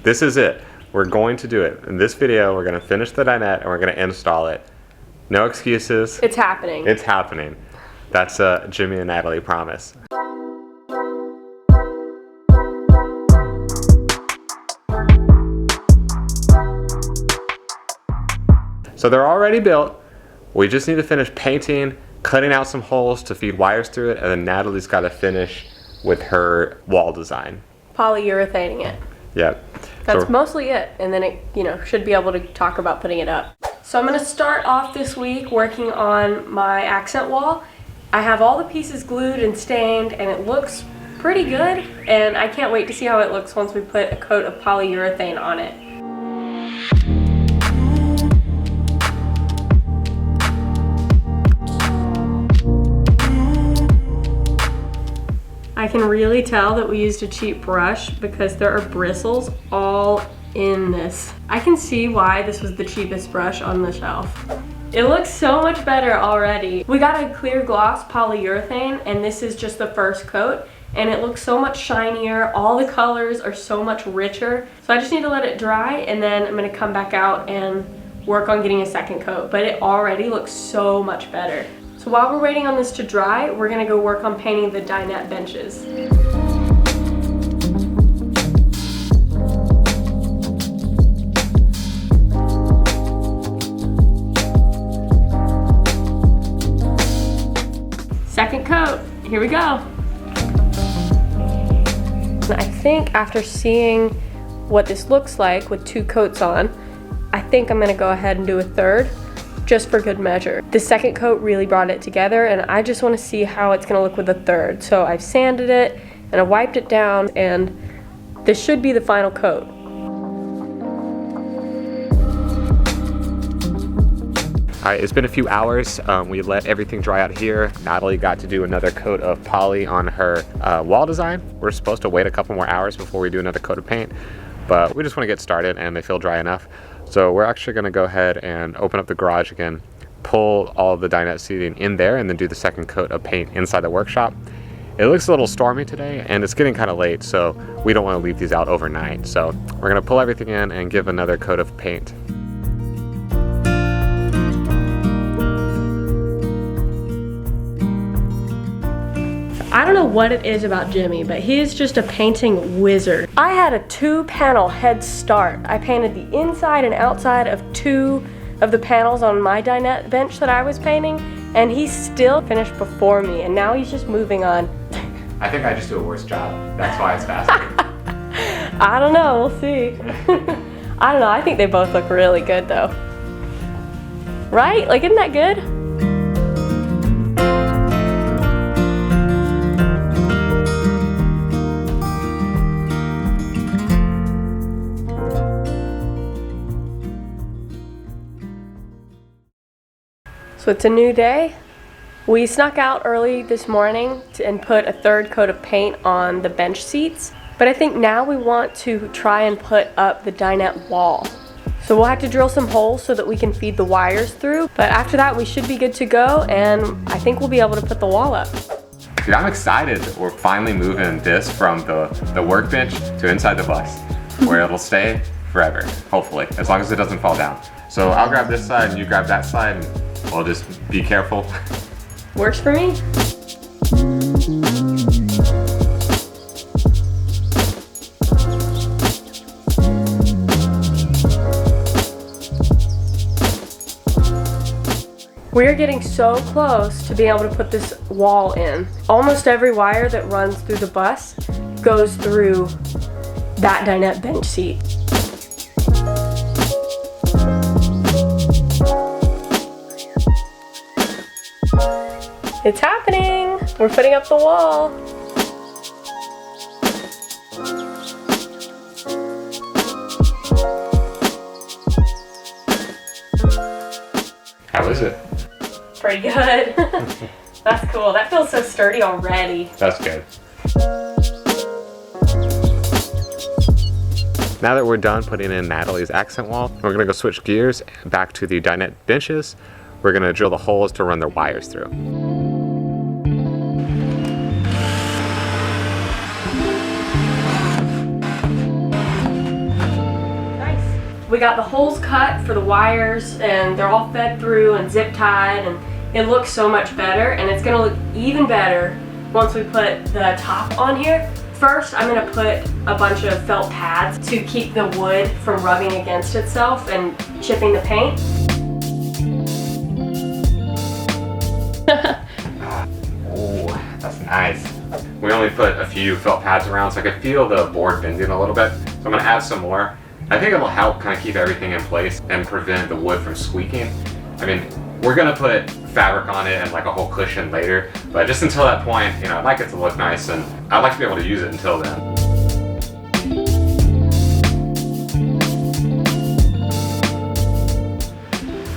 This is it. We're going to do it. In this video, we're gonna finish the dinette and we're gonna install it. No excuses. It's happening. It's happening. That's a Jimmy and Natalie promise. So they're already built. We just need to finish painting, cutting out some holes to feed wires through it, and then Natalie's got to finish with her wall design. Polyurethaning it. Yep. That's mostly it, and then it, should be able to talk about putting it up. So I'm gonna start off this week working on my accent wall. I have all the pieces glued and stained, and it looks pretty good, and I can't wait to see how it looks once we put a coat of polyurethane on it. I can really tell that we used a cheap brush because there are bristles all in this. I can see why this was the cheapest brush on the shelf. It looks so much better already. We got a clear gloss polyurethane, and this is just the first coat, and it looks so much shinier. All the colors are so much richer. So I just need to let it dry, and then I'm gonna come back out and work on getting a second coat, but it already looks so much better. So while we're waiting on this to dry, we're gonna go work on painting the dinette benches. Second coat, here we go. I think after seeing what this looks like with 2 coats on, I think I'm gonna go ahead and do a third, just for good measure. The second coat really brought it together, and I just want to see how it's going to look with the third. So I've sanded it and I wiped it down, and this should be the final coat. All right, it's been a few hours. We let everything dry out here. Natalie got to do another coat of poly on her wall design. We're supposed to wait a couple more hours before we do another coat of paint, but we just want to get started and they feel dry enough. So we're actually gonna go ahead and open up the garage again, pull all the dinette seating in there, and then do the second coat of paint inside the workshop. It looks a little stormy today, and it's getting kind of late, so we don't want to leave these out overnight. So we're gonna pull everything in and give another coat of paint. I don't know what it is about Jimmy, but he is just a painting wizard. I had a 2-panel head start. I painted the inside and outside of 2 of the panels on my dinette bench that I was painting, and he still finished before me, and now he's just moving on. I think I just do a worse job. That's why it's faster. I don't know, we'll see. I don't know, I think they both look really good though. Right? Like, isn't that good? So it's a new day. We snuck out early this morning and put a third coat of paint on the bench seats, but I think now we want to try and put up the dinette wall. So we'll have to drill some holes so that we can feed the wires through, but after that we should be good to go, and I think we'll be able to put the wall up. Dude, I'm excited that we're finally moving this from the workbench to inside the bus, where it'll stay forever, hopefully, as long as it doesn't fall down. So I'll grab this side and you grab that side, and we'll just be careful. Works for me. We're getting so close to being able to put this wall in. Almost every wire that runs through the bus goes through that dinette bench seat. It's happening! We're putting up the wall. How is it? Pretty good. That's cool. That feels so sturdy already. That's good. Now that we're done putting in Natalie's accent wall, we're gonna go switch gears back to the dinette benches. We're gonna drill the holes to run their wires through. We got the holes cut for the wires and they're all fed through and zip tied, and it looks so much better, and it's gonna look even better once we put the top on here. First, I'm gonna put a bunch of felt pads to keep the wood from rubbing against itself and chipping the paint. Oh, that's nice. We only put a few felt pads around, so I could feel the board bending a little bit. So I'm gonna add some more. I think it'll help kind of keep everything in place and prevent the wood from squeaking. I mean, we're gonna put fabric on it and like a whole cushion later, but just until that point, you know, I'd like it to look nice, and I'd like to be able to use it until then.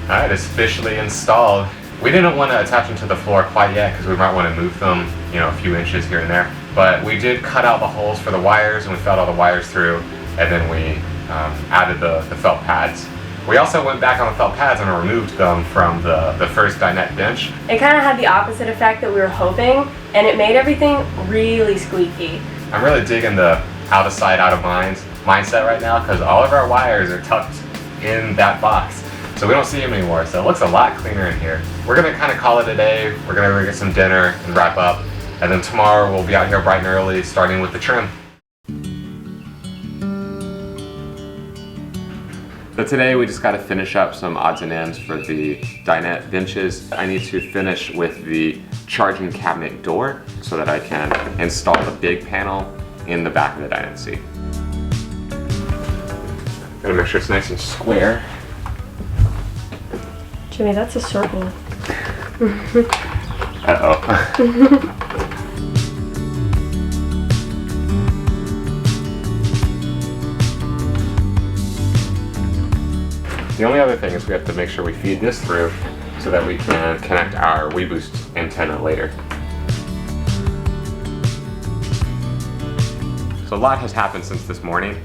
All right, it's officially installed. We didn't want to attach them to the floor quite yet because we might want to move them, you know, a few inches here and there. But we did cut out the holes for the wires, and we fed all the wires through, and then we added the felt pads. We also went back on the felt pads and removed them from the first dinette bench. It kind of had the opposite effect that we were hoping, and it made everything really squeaky. I'm really digging the out of sight, out of mind mindset right now, because all of our wires are tucked in that box. So we don't see them anymore, so it looks a lot cleaner in here. We're gonna kind of call it a day. We're gonna go get some dinner and wrap up. And then tomorrow we'll be out here bright and early, starting with the trim. So today we just got to finish up some odds and ends for the dinette benches. I need to finish with the charging cabinet door so that I can install the big panel in the back of the dinette seat. Gotta make sure it's nice and square. Jimmy, that's a circle. Uh-oh. The only other thing is we have to make sure we feed this through so that we can connect our WeBoost antenna later. So a lot has happened since this morning.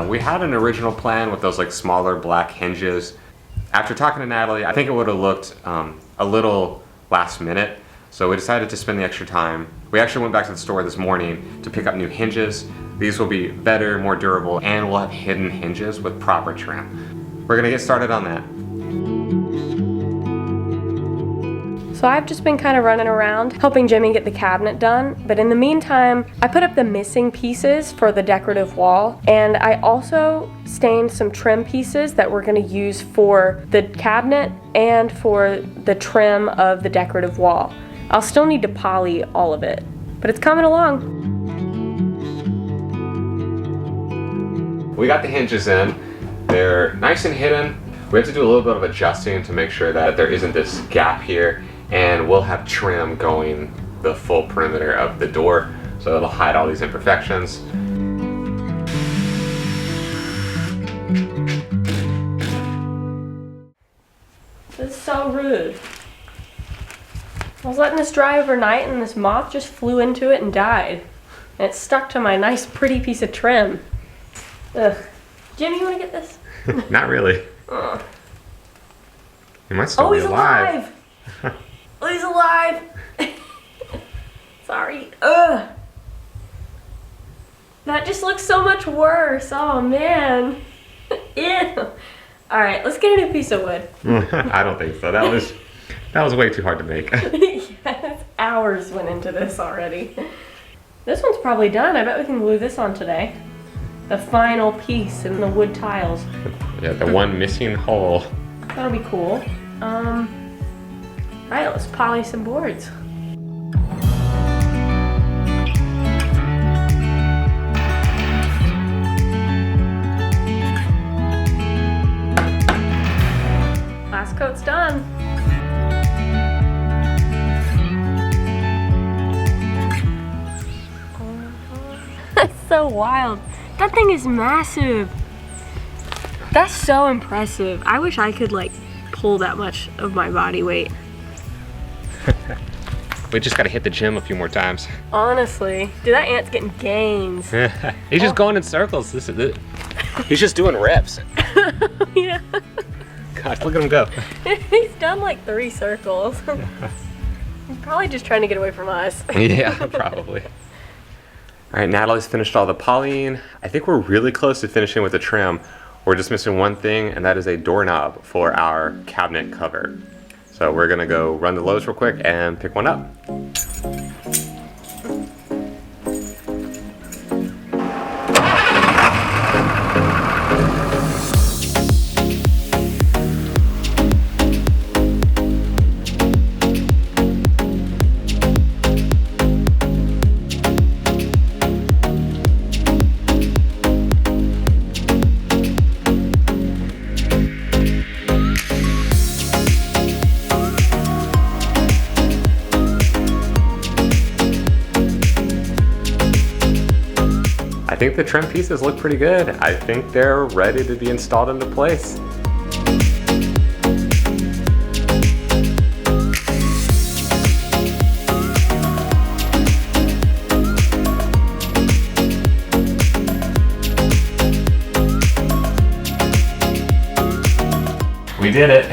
We had an original plan with those like smaller black hinges. After talking to Natalie, I think it would have looked a little last minute. So we decided to spend the extra time. We actually went back to the store this morning to pick up new hinges. These will be better, more durable, and we'll have hidden hinges with proper trim. We're gonna get started on that. So I've just been kind of running around helping Jimmy get the cabinet done, but in the meantime, I put up the missing pieces for the decorative wall, and I also stained some trim pieces that we're gonna use for the cabinet and for the trim of the decorative wall. I'll still need to poly all of it, but it's coming along. We got the hinges in. They're nice and hidden. We have to do a little bit of adjusting to make sure that there isn't this gap here, and we'll have trim going the full perimeter of the door, so it'll hide all these imperfections. This is so rude. I was letting this dry overnight and this moth just flew into it and died. And it stuck to my nice pretty piece of trim. Ugh. Jimmy, you wanna get this? Not really. He might still be alive. Oh, he's alive! Sorry. Ugh. That just looks so much worse. Oh man. Ew. Alright, let's get a new piece of wood. I don't think so. That was way too hard to make. Yes, hours went into this already. This one's probably done. I bet we can glue this on today. The final piece in the wood tiles. Yeah, the one missing hole. That'll be cool. Alright, let's poly some boards. Last coat's done. That's so wild. That thing is massive. That's so impressive. I wish I could like pull that much of my body weight. We just gotta hit the gym a few more times. Honestly, dude, that ant's getting gains. He's just going in circles. This is it. He's just doing reps. Yeah. Gosh, look at him go. He's done like 3 circles. He's probably just trying to get away from us. Yeah, probably. All right, Natalie's finished all the polying. I think we're really close to finishing with the trim. We're just missing one thing, and that is a doorknob for our cabinet cover. So we're gonna go run to Lowe's real quick and pick one up. I think the trim pieces look pretty good. I think they're ready to be installed into place. We did it.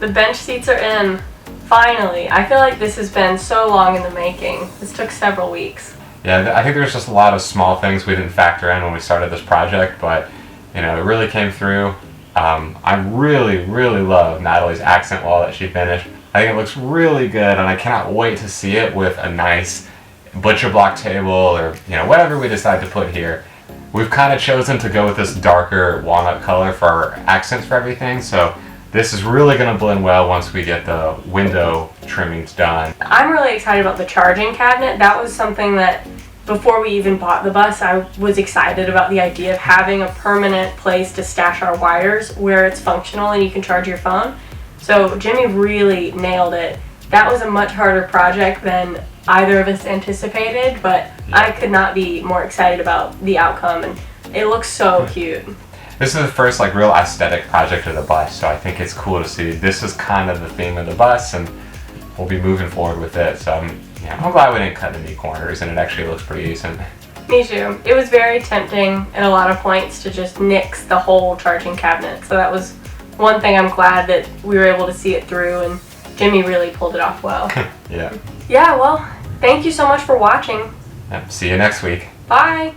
The bench seats are in. Finally. I feel like this has been so long in the making. This took several weeks. Yeah, I think there's just a lot of small things we didn't factor in when we started this project, but you know, it really came through. I really, really love Natalie's accent wall that she finished. I think it looks really good, and I cannot wait to see it with a nice butcher block table, or you know, whatever we decide to put here. We've kind of chosen to go with this darker walnut color for our accents for everything, so this is really going to blend well once we get the window trimmings done. I'm really excited about the charging cabinet. That was something that before we even bought the bus, I was excited about the idea of having a permanent place to stash our wires where it's functional and you can charge your phone. So Jimmy really nailed it. That was a much harder project than either of us anticipated, but I could not be more excited about the outcome, and it looks so cute. This is the first like real aesthetic project of the bus, so I think it's cool to see. This is kind of the theme of the bus, and we'll be moving forward with it. So I'm glad we didn't cut any corners, and it actually looks pretty decent. Me too. It was very tempting at a lot of points to just nix the whole charging cabinet. So that was one thing I'm glad that we were able to see it through, and Jimmy really pulled it off well. Yeah. Yeah, well, thank you so much for watching. Yep, see you next week. Bye.